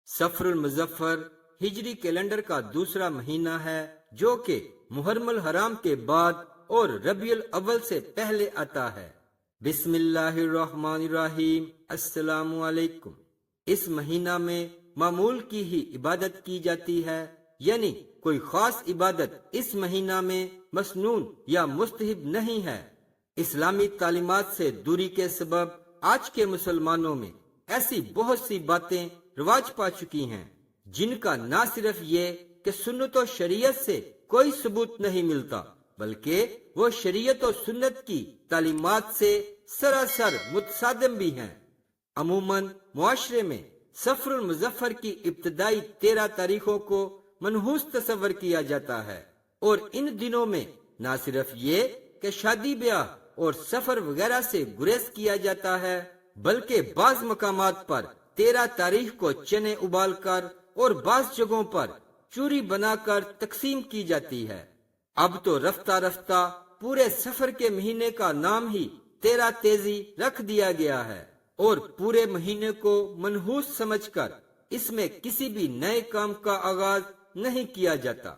सफरुल मुज़फ़्फ़र हिजरी calendar का दूसरा महीना है जो कि मुहर्रमुल हराम के बाद और रबीउल अव्वल से पहले आता है। बिस्मिल्लाहिर्रहमानिर्रहीम। अस्सलामु अलैकुम। इस महीना में मामूल की ही इबादत की जाती है, यानी कोई खास इबादत इस महीना में मसनून या मुस्तहिब नहीं है। इस्लामी तालीमात से दूरी के सबब आज के मुसलमानों में ऐसी बहुत सी बातें रिवाज पा चुकी हैं जिनका ना सिर्फ ये कि सुन्नत और शरीयत से कोई सबूत नहीं मिलता, बल्कि वो शरीयत और सुन्नत की तालीमात से सरासर मुतसादिम भी हैं। अमूमन मुआशरे में सफरुल मुज़फ़्फ़र की इब्तिदाई 13 तारीखों को मनहूस तस्वर किया जाता है और इन दिनों में ना सिर्फ ये कि शादी ब्याह और सफर वगैरह से गुरेज किया जाता है, बल्कि बाज मकामात पर 13 तारीख को चने उबाल कर और बाज जगहों पर चूरी बनाकर तकसीम की जाती है। अब तो रफ्ता रफ्ता पूरे सफर के महीने का नाम ही 13 तेजी रख दिया गया है और पूरे महीने को मनहूस समझकर इसमें किसी भी नए काम का आगाज नहीं किया जाता।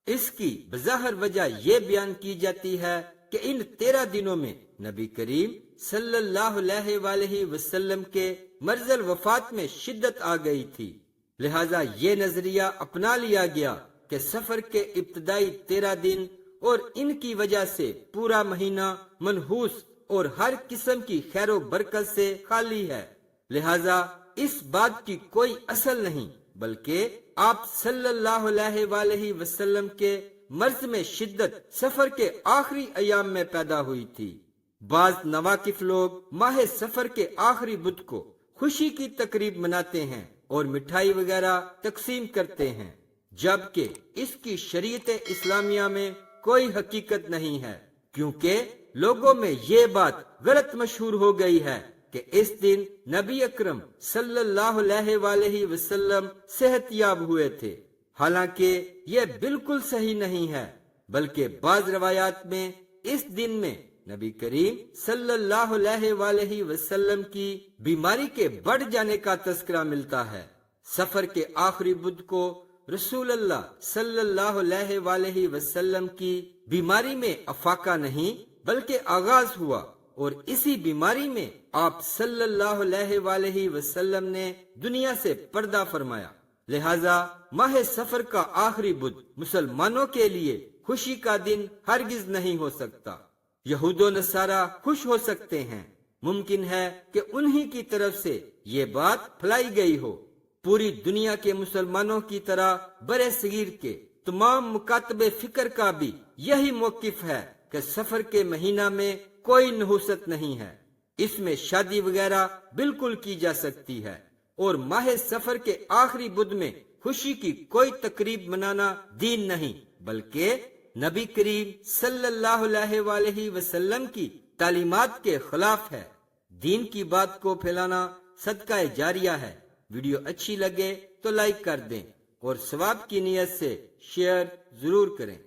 इसकी बज़ाहिर वजह ये बयान की जाती है कि इन 13 दिनों में नबी करीम सल्लल्लाहु अलैहि वसल्लम के मर्ज़ल वफात में शिद्दत आ गई थी, लिहाजा ये नजरिया अपना लिया गया कि सफर के इब्तिदाई 13 दिन और इनकी वजह से पूरा महीना मनहूस और हर किस्म की खैरो बरकत से खाली है। लिहाजा इस बात की कोई असल नहीं, बल्कि आप सल्लल्लाहु अलैहि वसल्लम के मर्ज में शिद्दत सफर के आखिरी अयाम में पैदा हुई थी। बाज नवाकिफ लोग माह सफर के आखिरी बुध को खुशी की तकरीब मनाते हैं और मिठाई वगैरह तकसीम करते हैं, जबकि इसकी शरीयत इस्लामिया में कोई हकीकत नहीं है, क्योंकि लोगों में ये बात गलत मशहूर हो गई है कि इस दिन नबी अकरम सल्लल्लाहु अलैहि वसल्लम सेहतयाब हुए थे। हालांकि यह बिल्कुल सही नहीं है, बल्कि बाज रवायात में इस दिन में नबी करीम सल्लल्लाहु अलैहि वसल्लम की बीमारी के बढ़ जाने का तज़किरा मिलता है। सफर के आखिरी बुध को रसूलुल्लाह सल्लल्लाहु अलैहि वसल्लम की बीमारी में अफाका नहीं बल्कि आगाज हुआ और इसी बीमारी में आप सल्लल्लाहु अलैहि वसल्लम ने दुनिया से पर्दा फरमाया। लिहाजा माह सफर का आखिरी बुध मुसलमानों के लिए खुशी का दिन हरगिज नहीं हो सकता। यहूदो नसारा खुश हो सकते हैं, मुमकिन है कि उन्हीं की तरफ से ये बात फैलाई गई हो। पूरी दुनिया के मुसलमानों की तरह बरे सगीर के तमाम मुकातबे फिक्र का भी यही मौकिफ है कि सफर के महीना में कोई नहुसत नहीं है, इसमें शादी वगैरह बिल्कुल की जा सकती है और माह सफर के आखिरी बुध में खुशी की कोई तकरीब मनाना दीन नहीं, बल्कि नबी करीम सल्लल्लाहु अलैहि वसल्लम की तालीमात के खिलाफ है। दीन की बात को फैलाना सदका जारिया है। वीडियो अच्छी लगे तो लाइक कर दें और सवाब की नियत से शेयर जरूर करें।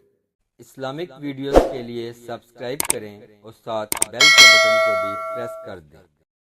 इस्लामिक वीडियोस के लिए सब्सक्राइब करें और साथ बेल के बटन को भी प्रेस कर दें।